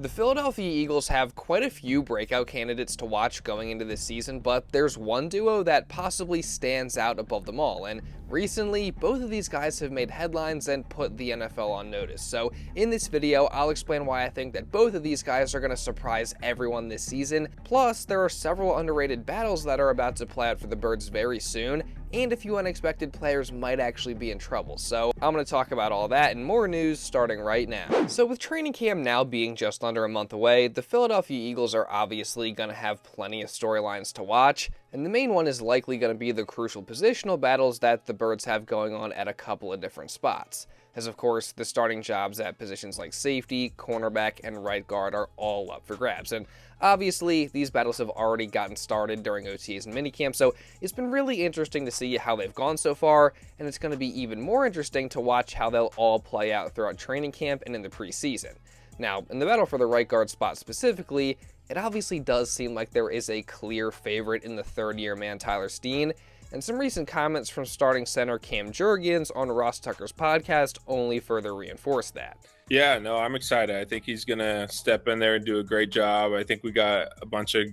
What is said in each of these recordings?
The Philadelphia Eagles have quite a few breakout candidates to watch going into this season, but there's one duo that possibly stands out above them all, and recently, both of these guys have made headlines and put the NFL on notice. So in this video, I'll explain why I think that both of these guys are going to surprise everyone this season. Plus, there are several underrated battles that are about to play out for the Birds very soon, and a few unexpected players might actually be in trouble. So I'm going to talk about all that and more news starting right now. So with training camp now being just under a month away, the Philadelphia Eagles are obviously going to have plenty of storylines to watch, and the main one is likely going to be the crucial positional battles that the Birds have going on at a couple of different spots. As of course, the starting jobs at positions like safety, cornerback, and right guard are all up for grabs. And obviously, these battles have already gotten started during OTAs and minicamp, so it's been really interesting to see how they've gone so far, and it's going to be even more interesting to watch how they'll all play out throughout training camp and in the preseason. Now, in the battle for the right guard spot specifically, it obviously does seem like there is a clear favorite in the third-year man Tyler Steen, and some recent comments from starting center Cam Jurgens on Ross Tucker's podcast only further reinforce that. Yeah, no, I'm excited. I think he's going to step in there and do a great job. I think we got a bunch of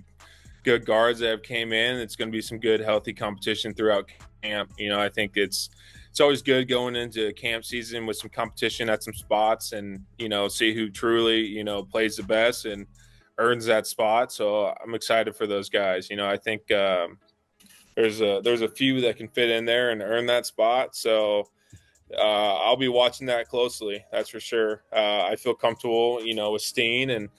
good guards that have came in. It's going to be some good, healthy competition throughout camp. You know, I think it's always good going into camp season with some competition at some spots and, you know, see who truly, you know, plays the best and earns that spot. So I'm excited for those guys. You know, I think there's a few that can fit in there and earn that spot. So I'll be watching that closely. That's for sure. I feel comfortable, you know, with Steen, and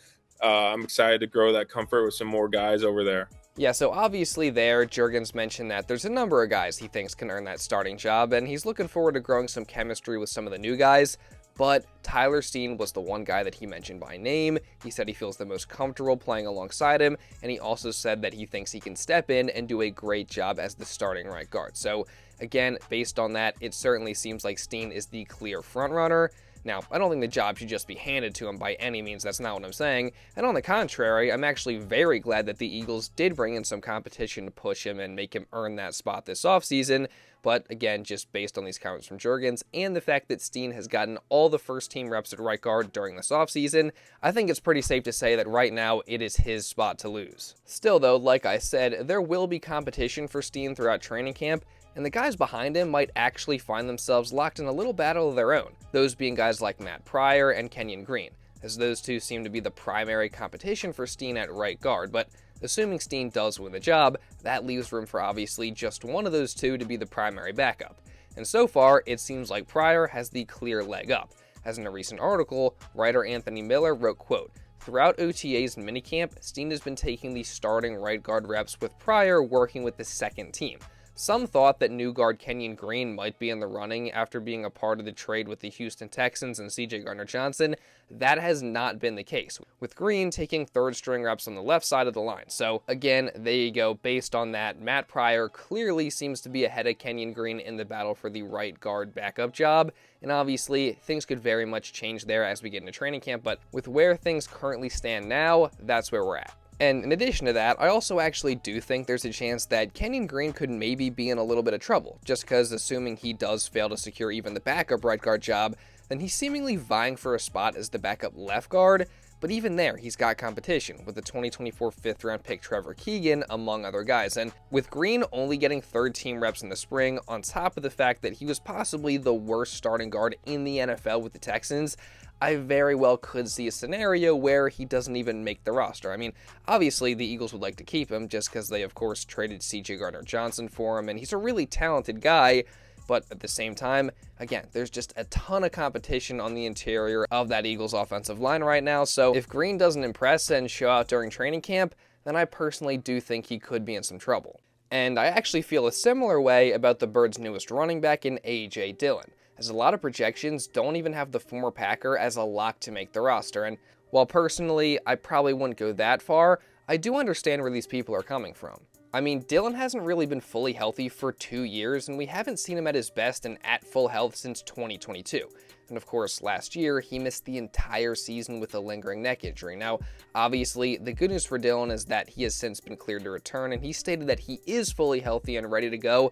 I'm excited to grow that comfort with some more guys over there. Yeah, so obviously there, Jurgens mentioned that there's a number of guys he thinks can earn that starting job, and he's looking forward to growing some chemistry with some of the new guys. But Tyler Steen was the one guy that he mentioned by name. He said he feels the most comfortable playing alongside him, and he also said that he thinks he can step in and do a great job as the starting right guard. So again, based on that, it certainly seems like Steen is the clear frontrunner. Now, I don't think the job should just be handed to him by any means, that's not what I'm saying, and on the contrary, I'm actually very glad that the Eagles did bring in some competition to push him and make him earn that spot this offseason, but again, just based on these comments from Jurgens and the fact that Steen has gotten all the first-team reps at right guard during this offseason, I think it's pretty safe to say that right now it is his spot to lose. Still though, like I said, there will be competition for Steen throughout training camp, and the guys behind him might actually find themselves locked in a little battle of their own, those being guys like Pryor and Kenyon Green, as those two seem to be the primary competition for Steen at right guard, but assuming Steen does win the job, that leaves room for obviously just one of those two to be the primary backup. And so far, it seems like Pryor has the clear leg up, as in a recent article, writer Anthony Miller wrote, quote, "Throughout OTAs and minicamp, Steen has been taking the starting right guard reps with Pryor working with the second team. Some thought that new guard Kenyon Green might be in the running after being a part of the trade with the Houston Texans and CJ Gardner-Johnson. That has not been the case, with Green taking third-string reps on the left side of the line. So again, there you go. Based on that, Pryor clearly seems to be ahead of Kenyon Green in the battle for the right guard backup job. And obviously, things could very much change there as we get into training camp, but with where things currently stand now, that's where we're at. And in addition to that, I also actually do think there's a chance that Kenyon Green could maybe be in a little bit of trouble, just because assuming he does fail to secure even the backup right guard job, then he's seemingly vying for a spot as the backup left guard, but even there, he's got competition with the 2024 fifth-round pick Trevor Keegan, among other guys. And with Green only getting third-team reps in the spring, on top of the fact that he was possibly the worst starting guard in the NFL with the Texans, I very well could see a scenario where he doesn't even make the roster. I mean, obviously the Eagles would like to keep him just because they, of course, traded CJ Gardner-Johnson for him, and he's a really talented guy, but at the same time, again, there's just a ton of competition on the interior of that Eagles offensive line right now, so if Green doesn't impress and show out during training camp, then I personally do think he could be in some trouble. And I actually feel a similar way about the Birds' newest running back in AJ Dillon, as a lot of projections don't even have the former Packer as a lock to make the roster, and while personally I probably wouldn't go that far, I do understand where these people are coming from. I mean, Dillon hasn't really been fully healthy for 2 years, and we haven't seen him at his best and at full health since 2022. And of course, last year, he missed the entire season with a lingering neck injury. Now, obviously, the good news for Dillon is that he has since been cleared to return, and he stated that he is fully healthy and ready to go.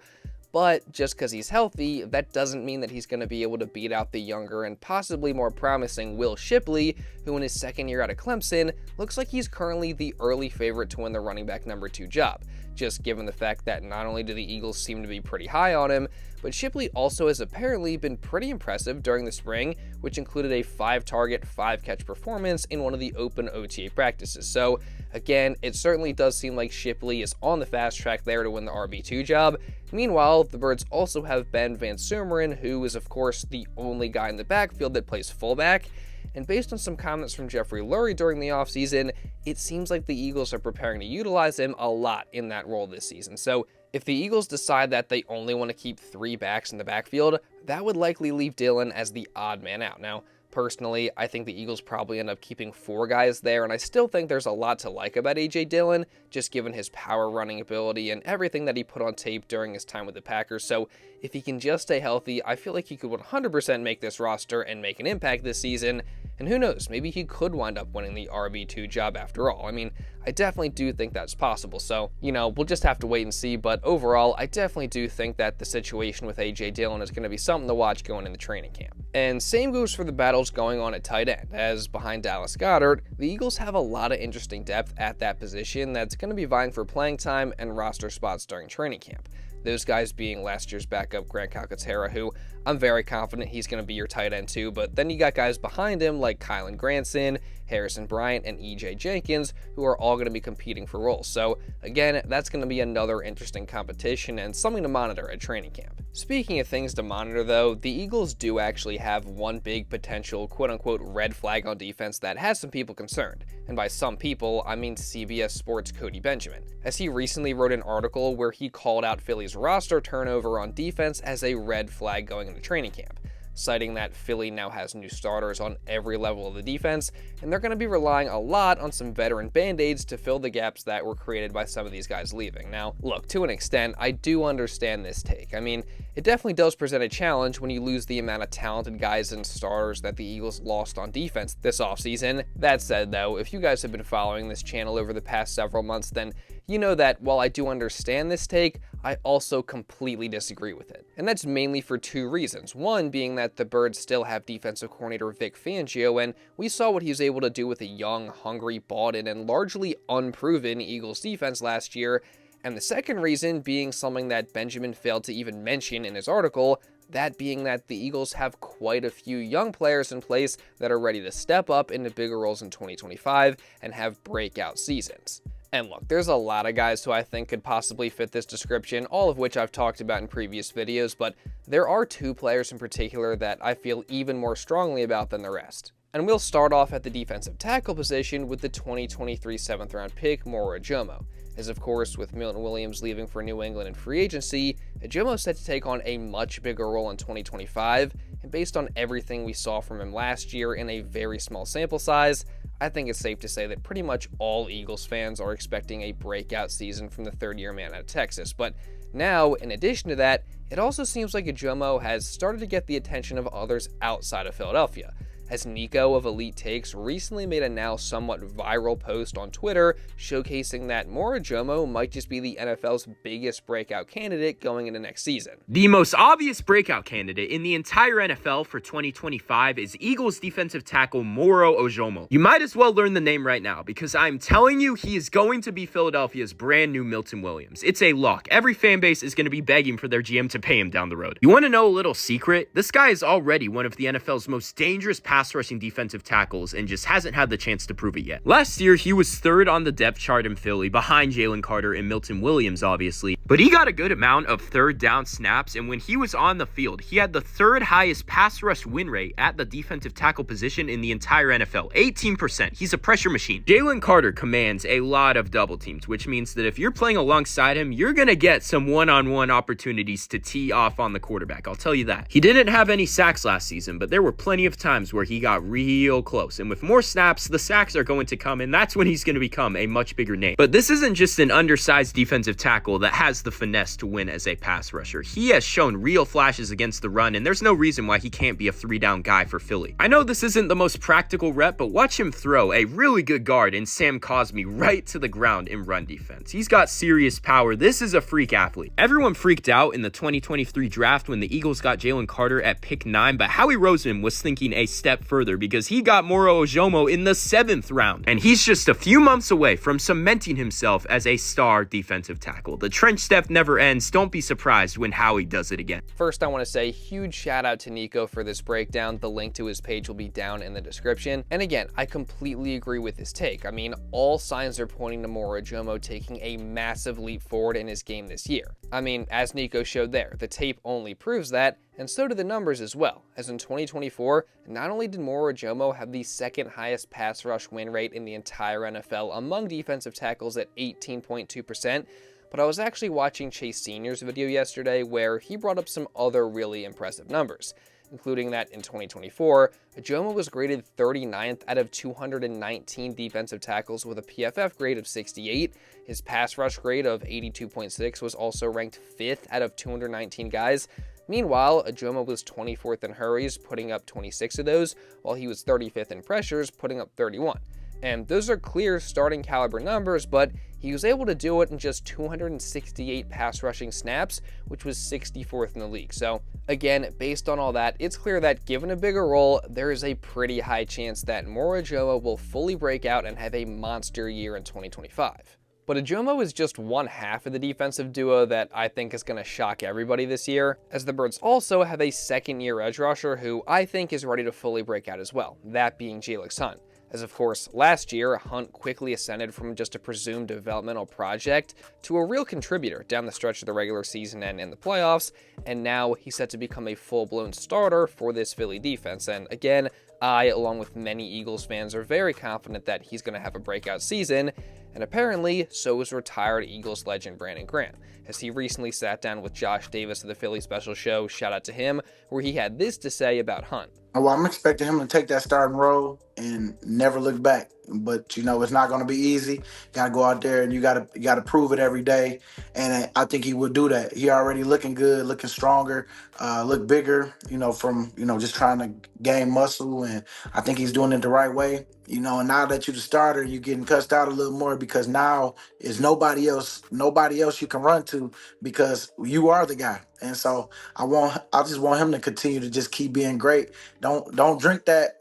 but just because he's healthy, that doesn't mean that he's going to be able to beat out the younger and possibly more promising Will Shipley, who in his second year out of Clemson looks like he's currently the early favorite to win the running back number 2 job, just given the fact that not only do the Eagles seem to be pretty high on him, but Shipley also has apparently been pretty impressive during the spring, which included a 5-target, 5-catch performance in one of the open OTA practices. So again, it certainly does seem like Shipley is on the fast track there to win the RB2 job. Meanwhile, the Birds also have Ben Van Sumeren, who is of course the only guy in the backfield that plays fullback. And based on some comments from Jeffrey Lurie during the offseason, it seems like the Eagles are preparing to utilize him a lot in that role this season. So if the Eagles decide that they only want to keep 3 backs in the backfield, that would likely leave Dillon as the odd man out. Now, personally, I think the Eagles probably end up keeping 4 guys there, and I still think there's a lot to like about AJ Dillon, just given his power running ability and everything that he put on tape during his time with the Packers. So if he can just stay healthy, I feel like he could 100% make this roster and make an impact this season. And who knows, maybe he could wind up winning the RB2 job after all. I mean, I definitely do think that's possible. So, we'll just have to wait and see. But overall, I definitely do think that the situation with AJ Dillon is going to be something to watch going into training camp. And same goes for the battles going on at tight end, as behind Dallas Goedert, the Eagles have a lot of interesting depth at that position that's going to be vying for playing time and roster spots during training camp. Those guys being last year's backup Grant Calcaterra, who I'm very confident he's going to be your tight end too, but then you got guys behind him like Kylan Granson, Harrison Bryant, and EJ Jenkins, who are all going to be competing for roles. So again, that's going to be another interesting competition and something to monitor at training camp. Speaking of things to monitor though, the Eagles do actually have one big potential quote-unquote red flag on defense that has some people concerned. And by some people, I mean CBS Sports' Cody Benjamin, as he recently wrote an article where he called out Philly's roster turnover on defense as a red flag going into training camp, citing that Philly now has new starters on every level of the defense, and they're going to be relying a lot on some veteran band-aids to fill the gaps that were created by some of these guys leaving. Now, look, to an extent, I do understand this take. I mean, it definitely does present a challenge when you lose the amount of talented guys and starters that the Eagles lost on defense this offseason. That said, though, if you guys have been following this channel over the past several months, then you know that while I do understand this take, I also completely disagree with it. And that's mainly for 2 reasons. One being that the Birds still have defensive coordinator Vic Fangio, and we saw what he was able to do with a young, hungry, bought-in, and largely unproven Eagles defense last year. And the second reason being something that Benjamin failed to even mention in his article, that being that the Eagles have quite a few young players in place that are ready to step up into bigger roles in 2025 and have breakout seasons. And look, there's a lot of guys who I think could possibly fit this description, all of which I've talked about in previous videos, but there are 2 players in particular that I feel even more strongly about than the rest. And we'll start off at the defensive tackle position with the 2023 7th round pick, Moro Ojomo. As of course, with Milton Williams leaving for New England in free agency, Ojomo is set to take on a much bigger role in 2025, and based on everything we saw from him last year in a very small sample size, I think it's safe to say that pretty much all Eagles fans are expecting a breakout season from the 3rd-year man out of Texas. But now, in addition to that, it also seems like Ojomo has started to get the attention of others outside of Philadelphia, as Nico of Elite Takes recently made a now somewhat viral post on Twitter showcasing that Moro Ojomo might just be the NFL's biggest breakout candidate going into next season. The most obvious breakout candidate in the entire NFL for 2025 is Eagles defensive tackle Moro Ojomo. You might as well learn the name right now, because I'm telling you, he is going to be Philadelphia's brand new Milton Williams. It's a lock. Every fan base is going to be begging for their GM to pay him down the road. You want to know a little secret? This guy is already one of the NFL's most dangerous pass rushing defensive tackles and just hasn't had the chance to prove it yet. Last year, he was 3rd on the depth chart in Philly, behind Jalen Carter and Milton Williams, obviously, but he got a good amount of 3rd down snaps, and when he was on the field, he had the 3rd highest pass rush win rate at the defensive tackle position in the entire NFL, 18%. He's a pressure machine. Jalen Carter commands a lot of double teams, which means that if you're playing alongside him, you're gonna get some one-on-one opportunities to tee off on the quarterback. I'll tell you that. He didn't have any sacks last season, but there were plenty of times where he got real close. And with more snaps, the sacks are going to come, and that's when he's going to become a much bigger name. But this isn't just an undersized defensive tackle that has the finesse to win as a pass rusher. He has shown real flashes against the run, and there's no reason why he can't be a 3-down guy for Philly. I know this isn't the most practical rep, but watch him throw a really good guard in Sam Cosmi right to the ground in run defense. He's got serious power. This is a freak athlete. Everyone freaked out in the 2023 draft when the Eagles got Jalen Carter at pick 9, but Howie Roseman was thinking a step further because he got Moro Ojomo in the 7th round, and he's just a few months away from cementing himself as a star defensive tackle. The trench step never ends. Don't be surprised when Howie does it again. First, I want to say huge shout out to Nico for this breakdown. The link to his page will be down in the description. And again, I completely agree with his take. I mean, all signs are pointing to Moro Ojomo taking a massive leap forward in his game this year. I mean, as Nico showed there, the tape only proves that, and so do the numbers as well, as in 2024, not only did Moro Ojomo have the second highest pass rush win rate in the entire NFL among defensive tackles at 18.2%, but I was actually watching Chase Senior's video yesterday where he brought up some other really impressive numbers, including that in 2024, Ojomo was graded 39th out of 219 defensive tackles with a PFF grade of 68. His pass rush grade of 82.6 was also ranked 5th out of 219 guys. Meanwhile, Ojomo was 24th in hurries, putting up 26 of those, while he was 35th in pressures, putting up 31. And those are clear starting caliber numbers, but he was able to do it in just 268 pass rushing snaps, which was 64th in the league. So again, based on all that, it's clear that given a bigger role, there is a pretty high chance that Moro Ojomo will fully break out and have a monster year in 2025. But Ojomo is just one half of the defensive duo that I think is going to shock everybody this year, as the Birds also have a second-year edge rusher who I think is ready to fully break out as well, that being Jalyx Hunt. As of course, last year, Hunt quickly ascended from just a presumed developmental project to a real contributor down the stretch of the regular season and in the playoffs, and now he's set to become a full-blown starter for this Philly defense. And again, I, along with many Eagles fans, are very confident that he's going to have a breakout season, and apparently, so is retired Eagles legend Brandon Graham, as he recently sat down with Josh Davis of the Philly Special Show, shout out to him, where he had this to say about Hunt. Well, I'm expecting him to take that starting role and never look back. But, you know, it's not going to be easy. You got to go out there and you got to prove it every day. And I think he will do that. He already looking good, looking stronger, look bigger, you know, from, you know, just trying to gain muscle. And I think he's doing it the right way. You know, and now that you're the starter, you're getting cussed out a little more because now is nobody else you can run to because you are the guy. And so I just want him to continue to just keep being great. Don't drink that.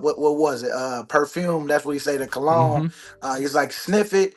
What was it? Perfume. That's what he say, the cologne. He's like, sniff it,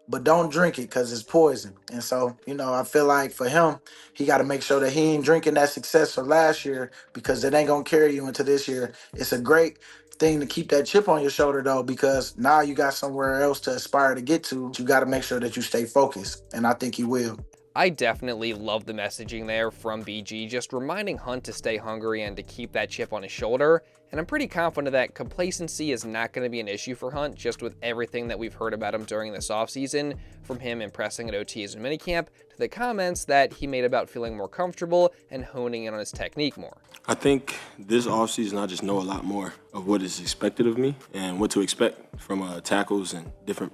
but don't drink it because it's poison. And so, you know, I feel like for him, he got to make sure that he ain't drinking that success from last year because it ain't going to carry you into this year. It's a great thing to keep that chip on your shoulder, though, because now you got somewhere else to aspire to get to. You got to make sure that you stay focused, and I think he will. I definitely love the messaging there from BG, just reminding Hunt to stay hungry and to keep that chip on his shoulder. And I'm pretty confident that complacency is not going to be an issue for Hunt, just with everything that we've heard about him during this offseason, from him impressing at OTAs and minicamp to the comments that he made about feeling more comfortable and honing in on his technique more. I think this offseason I just know a lot more of what is expected of me and what to expect from tackles and different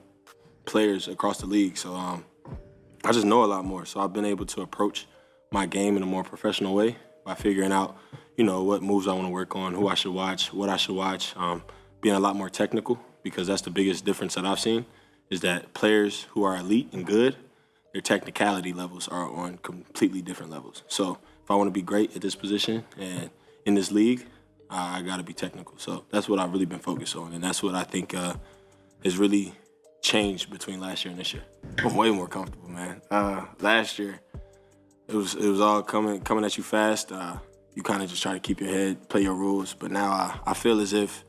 players across the league. So I just know a lot more. So I've been able to approach my game in a more professional way by figuring out, you know, what moves I want to work on, who I should watch, what I should watch, being a lot more technical, because that's the biggest difference that I've seen, is that players who are elite and good, their technicality levels are on completely different levels. So if I want to be great at this position and in this league, I got to be technical. So that's what I've really been focused on, and that's what I think has really changed between last year and this year. I'm way more comfortable, man. Last year, it was all coming at you fast. You kind of just try to keep your head, play your rules. But now I feel as if,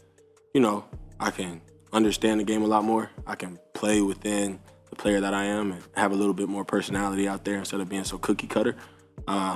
you know, I can understand the game a lot more. I can play within the player that I am and have a little bit more personality out there instead of being so cookie cutter.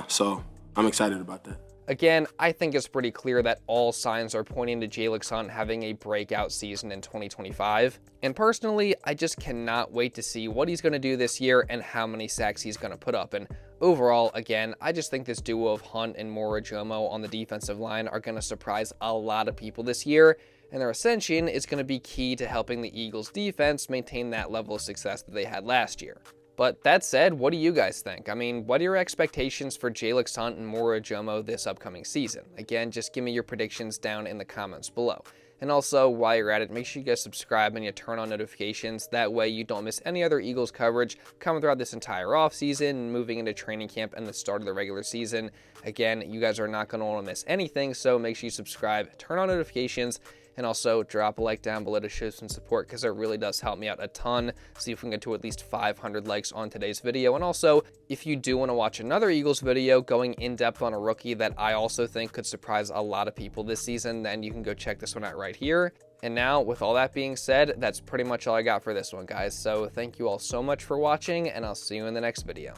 So I'm excited about that. Again, I think it's pretty clear that all signs are pointing to Jalyx Hunt having a breakout season in 2025. And personally, I just cannot wait to see what he's going to do this year and how many sacks he's going to put up. And Overall, again, I just think this duo of Hunt and Moro Ojomo on the defensive line are going to surprise a lot of people this year, and their ascension is going to be key to helping the Eagles defense maintain that level of success that they had last year. But that said, what do you guys think? I mean, what are your expectations for Jalyx Hunt and Moro Ojomo this upcoming season? Again, just give me your predictions down in the comments below. And also, while you're at it, make sure you guys subscribe and you turn on notifications. That way you don't miss any other Eagles coverage coming throughout this entire offseason, moving into training camp and the start of the regular season. Again, you guys are not going to want to miss anything, so make sure you subscribe, turn on notifications, and also drop a like down below to show some support because it really does help me out a ton. See if we can get to at least 500 likes on today's video. And also, if you do want to watch another Eagles video going in depth on a rookie that I also think could surprise a lot of people this season, then you can go check this one out right here. And now, with all that being said, that's pretty much all I got for this one, guys. So thank you all so much for watching, and I'll see you in the next video.